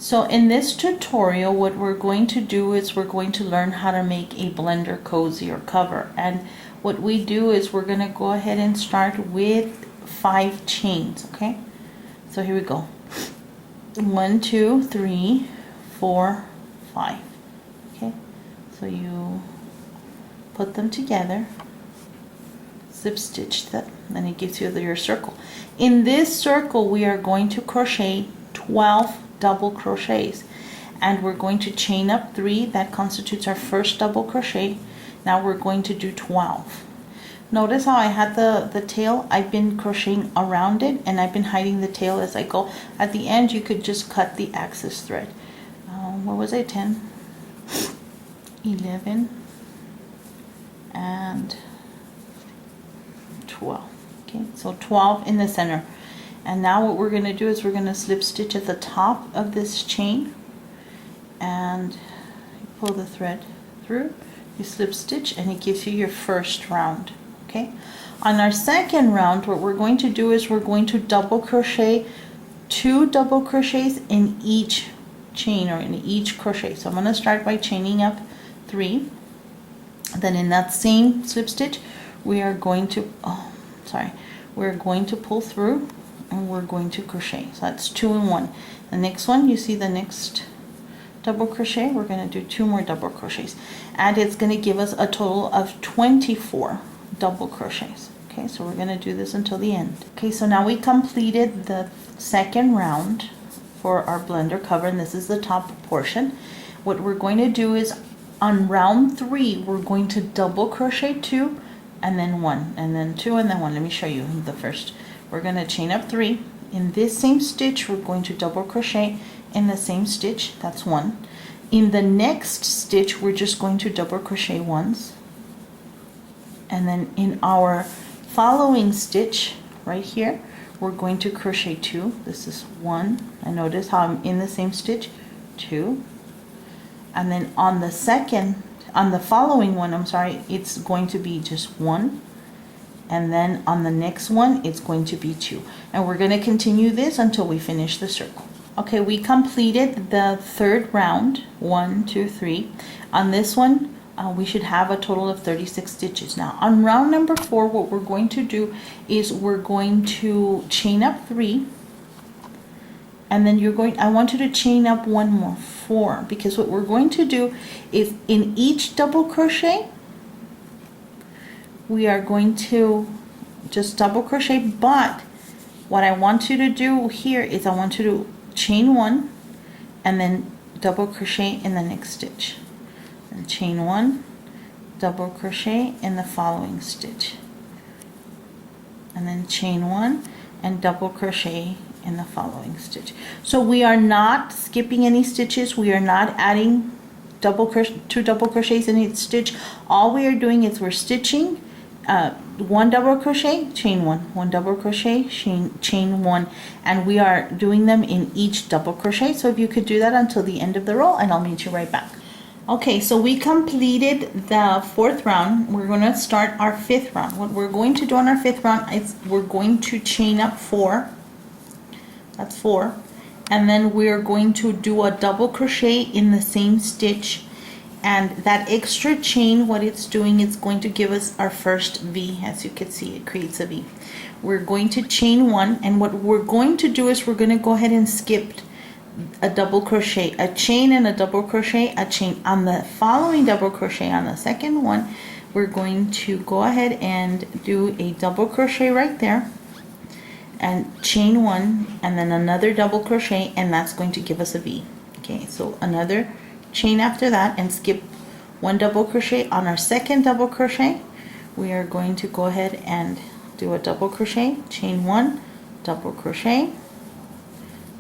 So in this tutorial, what we're going to do is we're going to learn how to make a blender cozy or cover. And what we do is we're going to go ahead and start with 5 chains, okay? So here we go. 1, 2, 3, 4, 5. Okay, so you put them together, slip stitch them, then it gives you your circle. In this circle, we are going to crochet 12 double crochets, and we're going to chain up 3. That constitutes our first double crochet. Now we're going to do 12. Notice how I had the tail. I've been crocheting around it, and I've been hiding the tail as I go. At the end, you could just cut the axis thread. What was I? 10, 11, and 12. Okay, so 12 in the center. And now what we're going to do is we're going to slip stitch at the top of this chain, and pull the thread through. You slip stitch, and it gives you your first round. Okay, on our second round, what we're going to do is we're going to double crochet 2 double crochets in each chain, or in each crochet. So I'm going to start by chaining up 3. Then in that same slip stitch, we are going to we're going to pull through, and we're going to crochet. So that's 2 and 1. The next one, you see the next double crochet, we're going to do 2 more double crochets, and it's going to give us a total of 24 double crochets. Okay, so we're going to do this until the end. Okay, so now we completed the second round for our blender cover, and this is the top portion. What we're going to do is on round 3, we're going to double crochet 2, and then 1, and then 2, and then 1. Let me show you the first. We're going to chain up 3. In this same stitch, we're going to double crochet in the same stitch. That's 1. In the next stitch, we're just going to double crochet once. And then in our following stitch right here, we're going to crochet 2. This is 1. And notice how I'm in the same stitch, 2. And then on the following one, it's going to be just 1. And then on the next one, it's going to be 2. And we're going to continue this until we finish the circle. Okay, we completed the third round, 1, 2, 3. On this one, we should have a total of 36 stitches. Now, on round number 4, what we're going to do is we're going to chain up 3. And then I want you to chain up 1 more, 4. Because what we're going to do is in each double crochet, we are going to just double crochet, but what I want you to do here is I want you to chain 1 and then double crochet in the next stitch, and chain 1, double crochet in the following stitch, and then chain 1 and double crochet in the following stitch. So we are not skipping any stitches. We are not adding 2 double crochets in each stitch. All we are doing is we're stitching 1 double crochet, chain 1, 1 double crochet, chain 1, and we are doing them in each double crochet. So if you could do that until the end of the row, and I'll meet you right back. Okay, so we completed the 4th round. We're going to start our 5th round. What we're going to do on our 5th round is we're going to chain up 4. That's 4. And then we're going to do a double crochet in the same stitch. And that extra chain, what it's doing, it's going to give us our first V. As you can see, it creates a V. We're going to chain 1, and what we're going to do is we're going to go ahead and skip a double crochet, a chain and a double crochet, a chain. On the following double crochet, on the second one, we're going to go ahead and do a double crochet right there, and chain 1, and then another double crochet, and that's going to give us a V. Okay, so another chain after that, and skip 1 double crochet. On our second double crochet, we are going to go ahead and do a double crochet, chain 1, double crochet,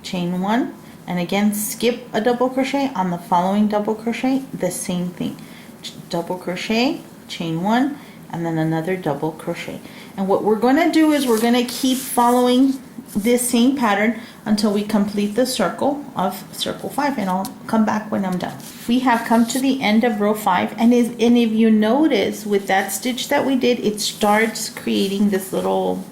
chain 1, and again skip a double crochet. On the following double crochet, the same thing, double crochet, chain 1, and then another double crochet. And what we're going to do is we're going to keep following this same pattern until we complete the circle of circle 5, and I'll come back when I'm done. We have come to the end of row 5, and if you notice with that stitch that we did, it starts creating this little,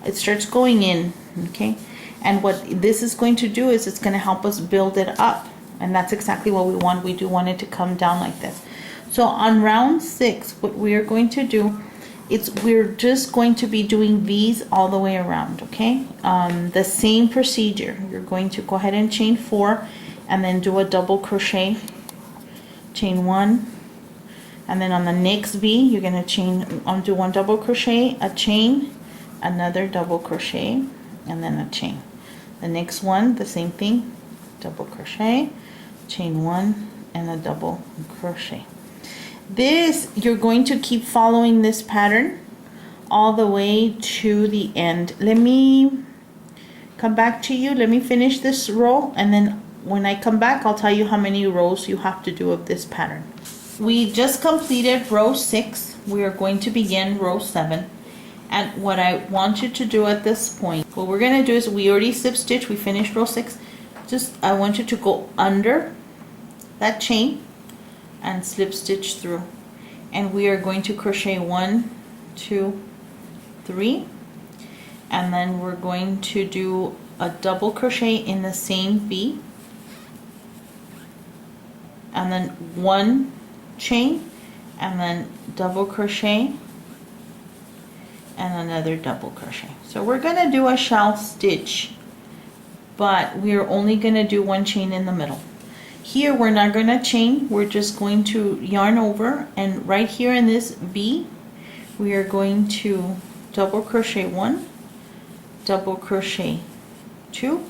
it starts going in, okay? And what this is going to do is it's going to help us build it up. And that's exactly what we want. We do want it to come down like this. So on round 6, what we are going to do is we're just going to be doing these all the way around, okay? The same procedure. You're going to go ahead and chain 4 and then do a double crochet, chain 1, and then on the next V you're going to do 1 double crochet, a chain, another double crochet, and then a chain. The next one, the same thing, double crochet, chain 1, and a double crochet. This, you're going to keep following this pattern all the way to the end. Let me come back to you. Let me finish this row, and then when I come back, I'll tell you how many rows you have to do of this pattern. We just completed row 6. We are going to begin row 7. And what I want you to do at this point, what we're going to do is, we already slip stitch, we finished row 6. I want you to go under that chain and slip stitch through, and we are going to crochet 1, 2, 3, and then we're going to do a double crochet in the same V, and then 1 chain, and then double crochet, and another double crochet. So we're going to do a shell stitch, but we're only going to do 1 chain in the middle. Here we're not going to chain, we're just going to yarn over, and right here in this V we are going to double crochet 1, double crochet 2,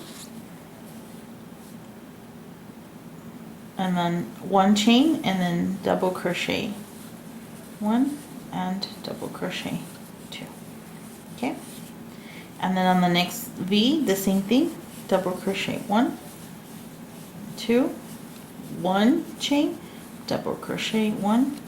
and then 1 chain, and then double crochet 1 and double crochet 2. Okay, and then on the next V, the same thing, double crochet 1, 2, 1 chain, double crochet 1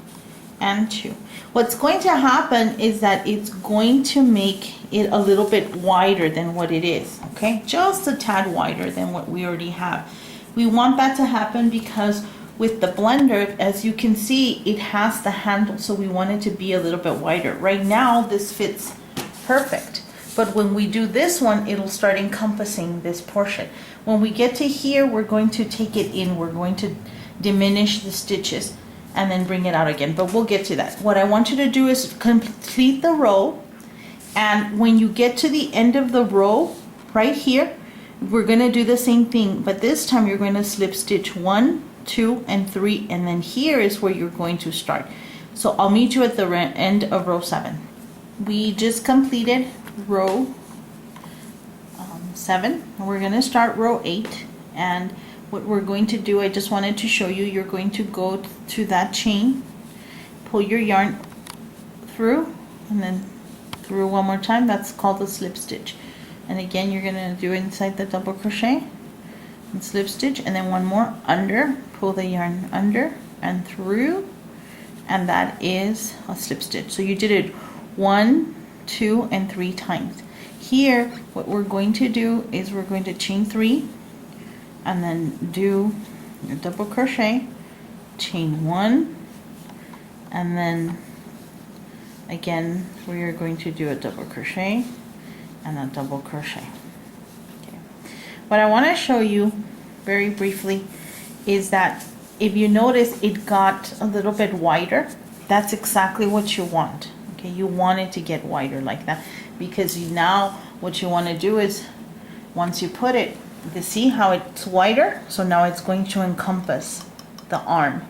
and 2. What's going to happen is that it's going to make it a little bit wider than what it is, okay? Just a tad wider than what we already have. We want that to happen because with the blender, as you can see, it has the handle, so we want it to be a little bit wider. Right now this fits perfect, but when we do this one, it'll start encompassing this portion. When we get to here, we're going to take it in, we're going to diminish the stitches and then bring it out again, but we'll get to that. What I want you to do is complete the row, and when you get to the end of the row right here, we're going to do the same thing, but this time you're going to slip stitch 1, 2, and 3, and then here is where you're going to start. So I'll meet you at the end of row 7. We just completed row 7. We're going to start row 8, and what we're going to do, I just wanted to show you, you're going to go to that chain, pull your yarn through, and then through one more time. That's called a slip stitch. And again, you're going to do inside the double crochet and slip stitch, and then one more under, pull the yarn under and through, and that is a slip stitch. So you did it 1, 2, and 3 times. Here what we're going to do is we're going to chain 3 and then do your double crochet, chain 1, and then again we are going to do a double crochet and a double crochet. Okay. What I want to show you very briefly is that if you notice it got a little bit wider, that's exactly what you want. Okay, you want it to get wider like that, because now what you want to do is, once you put it, you see how it's wider, so now it's going to encompass the arm.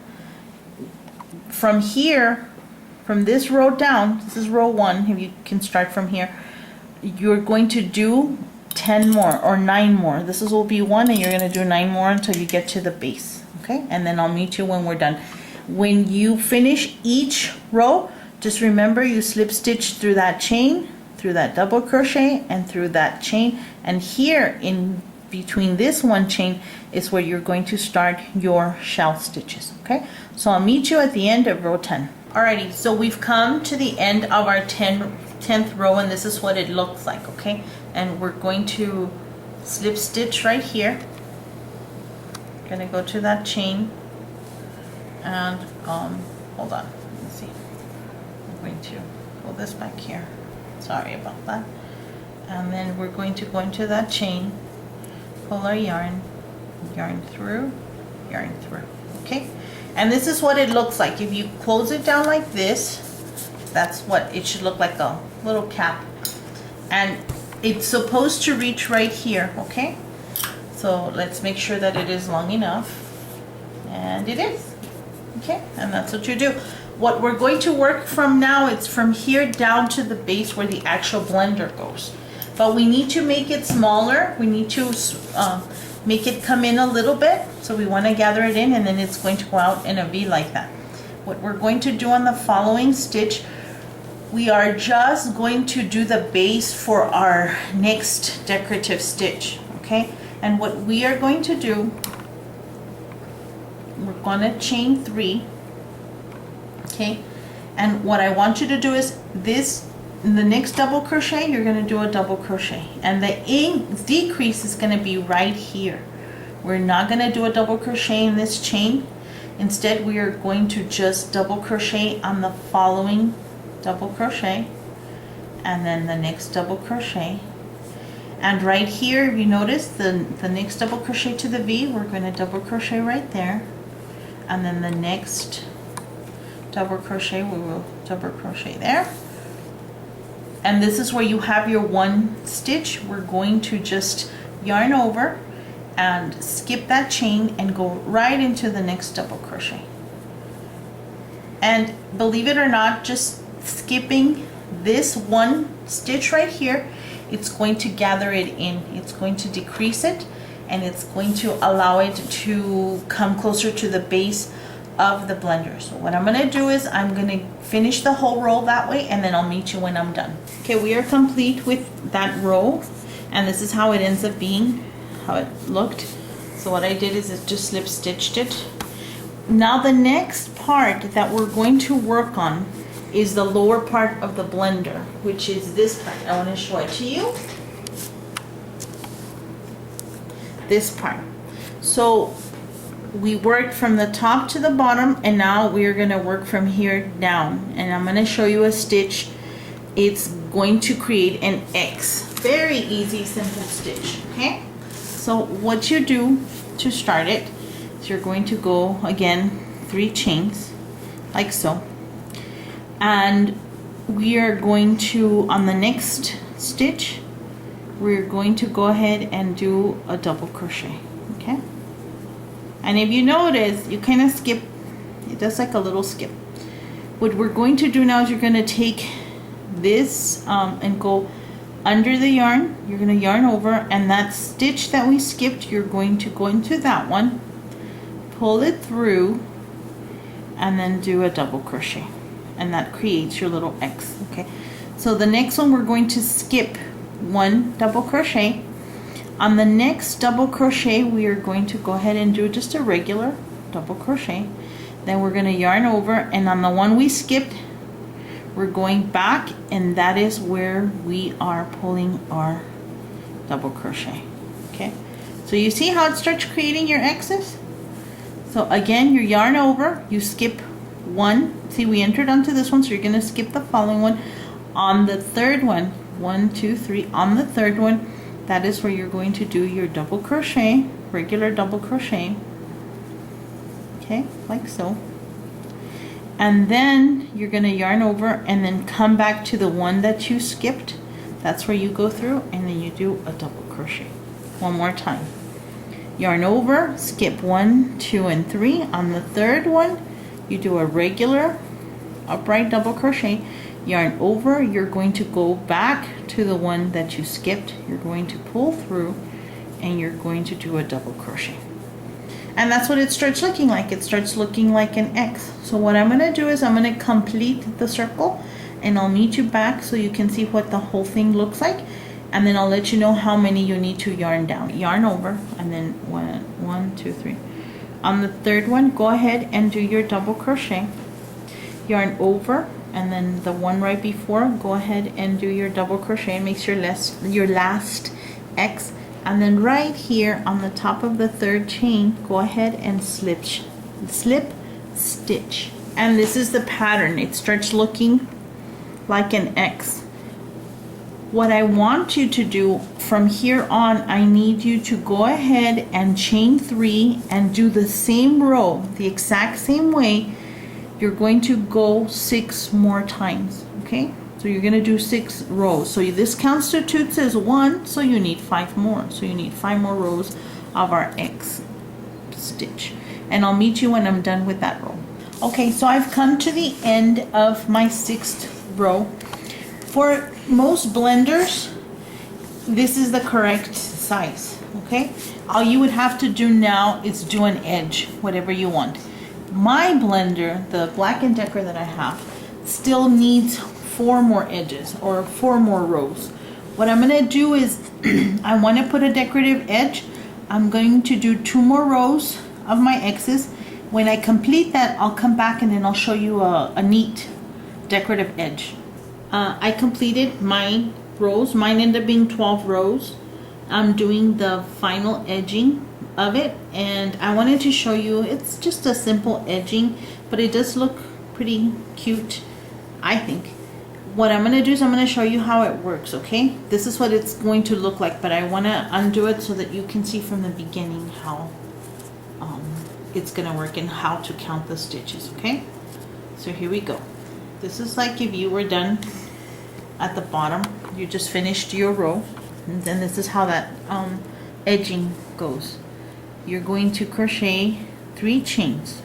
From here, from this row down, this is row 1, if you can start from here, you're going to do 10 more or 9 more. This will be 1, and you're going to do 9 more until you get to the base. Okay, and then I'll meet you when we're done. When you finish each row, just remember you slip stitch through that chain, through that double crochet, and through that chain, and here in between this one chain is where you're going to start your shell stitches. Okay, so I'll meet you at the end of row 10. Alrighty, so we've come to the end of our 10th row, and this is what it looks like. Okay, and we're going to slip stitch right here. Gonna go to that chain and hold on, let me see, I'm going to pull this back here, sorry about that, and then we're going to go into that chain pull our yarn, yarn through, okay? And this is what it looks like. If you close it down like this, that's what it should look like, a little cap. And it's supposed to reach right here, okay? So let's make sure that it is long enough. And it is, okay? And that's what you do. What we're going to work from now, it's from here down to the base where the actual blender goes. But we need to make it smaller. We need to make it come in a little bit. So we want to gather it in, and then it's going to go out in a V like that. What we're going to do on the following stitch, we are just going to do the base for our next decorative stitch, okay? And what we are going to do, we're going to chain 3, okay? And what I want you to do is this, in the next double crochet, you're going to do a double crochet, and the decrease is going to be right here. We're not going to do a double crochet in this chain. Instead, we are going to just double crochet on the following double crochet, and then the next double crochet. And right here, if you notice the next double crochet to the V, we're going to double crochet right there, and then the next double crochet, we will double crochet there. And this is where you have your 1 stitch. We're going to just yarn over and skip that chain and go right into the next double crochet. And believe it or not, just skipping this 1 stitch right here, it's going to gather it in. It's going to decrease it, and it's going to allow it to come closer to the base of the blender. So what I'm going to do is I'm going to finish the whole row that way, and then I'll meet you when I'm done. Okay, we are complete with that row, and this is how it ends up being, how it looked. So what I did is it just slip stitched it. Now the next part that we're going to work on is the lower part of the blender, which is this part. I want to show it to you. This part. So we worked from the top to the bottom, and now we are going to work from here down, and I'm going to show you a stitch. It's going to create an X. Very easy, simple stitch. Okay, so what you do to start it is you're going to go again 3 chains like so, and we are going to, on the next stitch, we're going to go ahead and do a double crochet. Okay, and if you notice, you kind of skip, it does like a little skip. What we're going to do now is you're going to take this and go under the yarn. You're going to yarn over, and that stitch that we skipped, you're going to go into that one, pull it through, and then do a double crochet, and that creates your little X. Okay, so the next one, we're going to skip 1 double crochet. On the next double crochet, we are going to go ahead and do just a regular double crochet. Then we're going to yarn over, and on the one we skipped, we're going back, and that is where we are pulling our double crochet. Okay, so you see how it starts creating your X's? So again, you yarn over, you skip 1. See, we entered onto this one, so you're going to skip the following one. On the third one, 1, 2, 3, on the third one, that is where you're going to do your double crochet, regular double crochet. Okay, like so. And then you're going to yarn over and then come back to the one that you skipped. That's where you go through, and then you do a double crochet. One more time. Yarn over, skip 1, 2, and 3. On the third one, you do a regular upright double crochet. Yarn over, you're going to go back to the one that you skipped. You're going to pull through, and you're going to do a double crochet. And that's what it starts looking like. It starts looking like an X. So what I'm going to do is I'm going to complete the circle, and I'll meet you back so you can see what the whole thing looks like. And then I'll let you know how many you need to yarn down. Yarn over, and then 1, 2, 3. On the third one, go ahead and do your double crochet. Yarn over, and then the one right before, go ahead and do your double crochet. Makes your last X. And then right here on the top of the third chain, go ahead and slip stitch. And this is the pattern. It starts looking like an X. What I want you to do from here on, I need you to go ahead and chain 3 and do the same row the exact same way. You're going to go 6 more times, okay? So you're going to do 6 rows. So this constitutes as 1, so you need 5 more. So you need 5 more rows of our X stitch. And I'll meet you when I'm done with that row. Okay, so I've come to the end of my 6th row. For most blenders, this is the correct size, okay? All you would have to do now is do an edge, whatever you want. My blender, the Black & Decker that I have, still needs 4 more edges or 4 more rows. What I'm gonna do is, I wanna put a decorative edge. I'm going to do 2 more rows of my X's. When I complete that, I'll come back and then I'll show you a neat decorative edge. I completed my rows. Mine ended up being 12 rows. I'm doing the final edging of it, and I wanted to show you, it's just a simple edging, but it does look pretty cute, I think. What I'm going to do is I'm going to show you how it works, okay? This is what it's going to look like, but I want to undo it so that you can see from the beginning how it's going to work and how to count the stitches, okay? So here we go. This is like if you were done at the bottom, you just finished your row, and then this is how that edging goes. You're going to crochet 3 chains.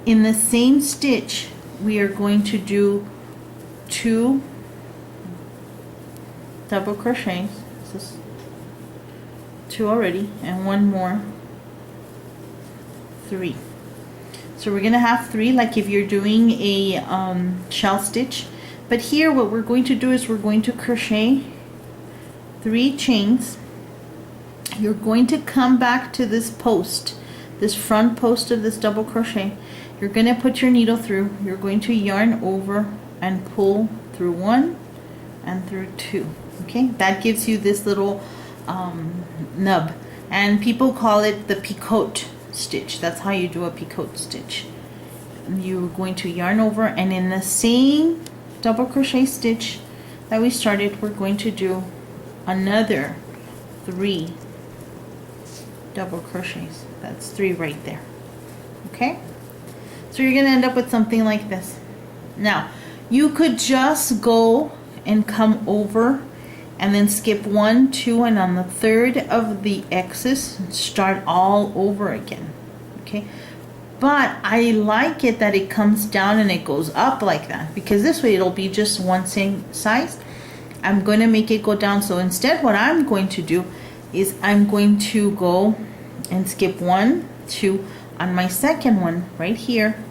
In the same stitch, we are going to do 2 double crochets. This is 2 already, and 1 more, 3. So we're gonna have 3, like if you're doing a shell stitch. But here what we're going to do is we're going to crochet 3 chains. You're going to come back to this post, this front post of this double crochet. You're going to put your needle through. You're going to yarn over and pull through 1 and through 2. Okay, that gives you this little nub, and people call it the picote stitch. That's how you do a picote stitch. You're going to yarn over, and in the same double crochet stitch that we started, we're going to do another 3 double crochets. That's 3 right there. Okay, so you're gonna end up with something like this. Now you could just go and come over and then skip 1, 2, and on the 3rd of the X's start all over again. Okay, but I like it that it comes down and it goes up like that, because this way it'll be just one same size. I'm going to make it go down. So instead what I'm going to do is I'm going to go and skip 1, 2. On my second one right here,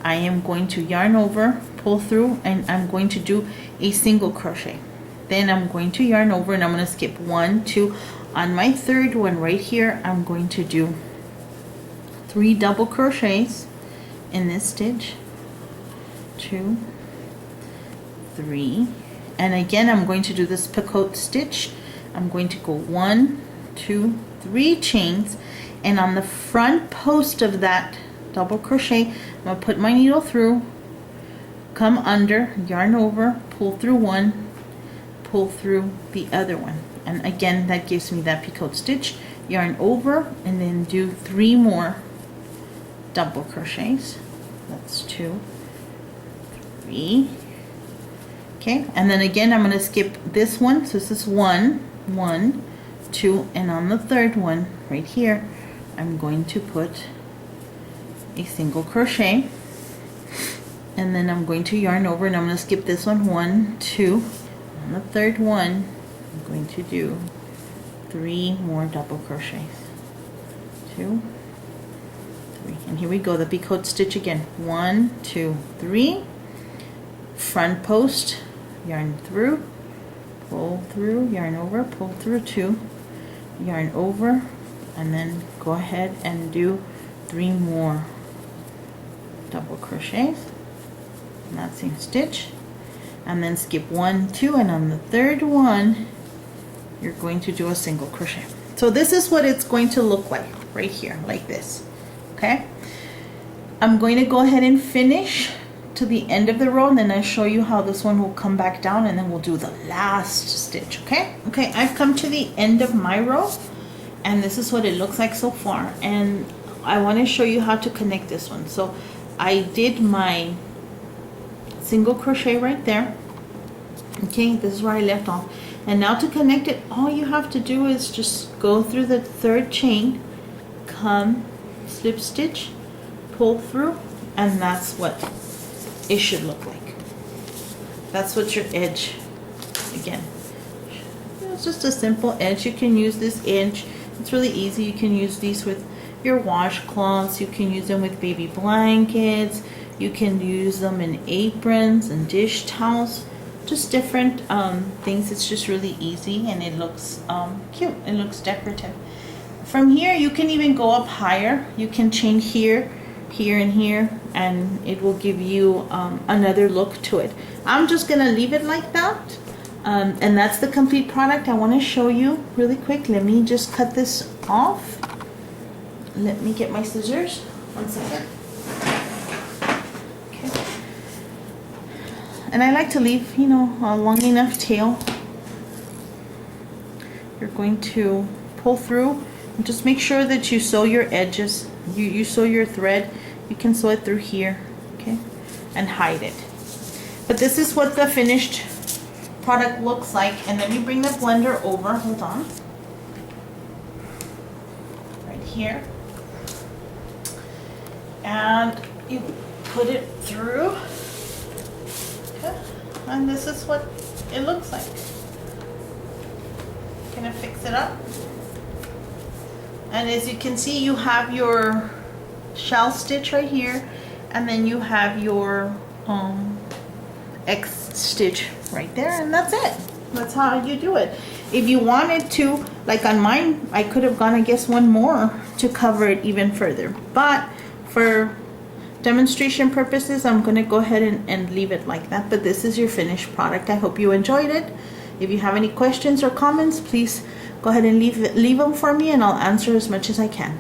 I am going to yarn over, pull through, and I'm going to do a single crochet. Then I'm going to yarn over and I'm going to skip 1, 2. On my 3rd one right here, I'm going to do 3 double crochets in this stitch, 2, 3, and again I'm going to do this picote stitch. I'm going to go 1, 2, 3 chains, and on the front post of that double crochet, I'm going to put my needle through, come under, yarn over, pull through 1, pull through the other one, and again that gives me that picote stitch. Yarn over and then do 3 more double crochets. That's 2, 3. Okay, and then again I'm going to skip this one. So this is 1, 1, 2, and on the 3rd one right here I'm going to put a single crochet, and then I'm going to yarn over and I'm going to skip this one, 1, 2. On the 3rd one I'm going to do 3 more double crochets, 2, 3, and here we go, the picote stitch again, 1, 2, 3, front post, yarn through, pull through, yarn over, pull through 2, yarn over, and then go ahead and do 3 more double crochets in that same stitch, and then skip 1, 2, and on the 3rd one you're going to do a single crochet. So this is what it's going to look like right here, like this. Okay, I'm going to go ahead and finish to the end of the row, and then I'll show you how this one will come back down, and then we'll do the last stitch. Okay, I've come to the end of my row, and this is what it looks like so far, and I want to show you how to connect this one. So I did my single crochet right there. Okay, this is where I left off, and now to connect it, all you have to do is just go through the third chain, come, slip stitch, pull through, and that's what it should look like. That's what your edge, again, it's just a simple edge. You can use this edge, it's really easy. You can use these with your washcloths, you can use them with baby blankets, you can use them in aprons and dish towels, just different things. It's just really easy, and it looks cute, it looks decorative. From here you can even go up higher. You can chain here, here, and here, and it will give you another look to it. I'm just gonna leave it like that, and that's the complete product. I want to show you really quick. Let me just cut this off. Let me get my scissors. 1 second. Okay. And I like to leave, you know, a long enough tail. You're going to pull through, and just make sure that you sew your edges. You sew your thread. You can sew it through here, okay, and hide it. But this is what the finished product looks like. And let me bring the blender over. Hold on. Right here. And you put it through. Okay. And this is what it looks like. Gonna fix it up. And as you can see, you have your shell stitch right here, and then you have your X stitch right there, and that's it. That's how you do it. If you wanted to, like on mine, I could have gone, I guess, one more to cover it even further, but for demonstration purposes, I'm going to go ahead and leave it like that. But this is your finished product. I hope you enjoyed it. If you have any questions or comments, please go ahead and leave them for me, and I'll answer as much as I can.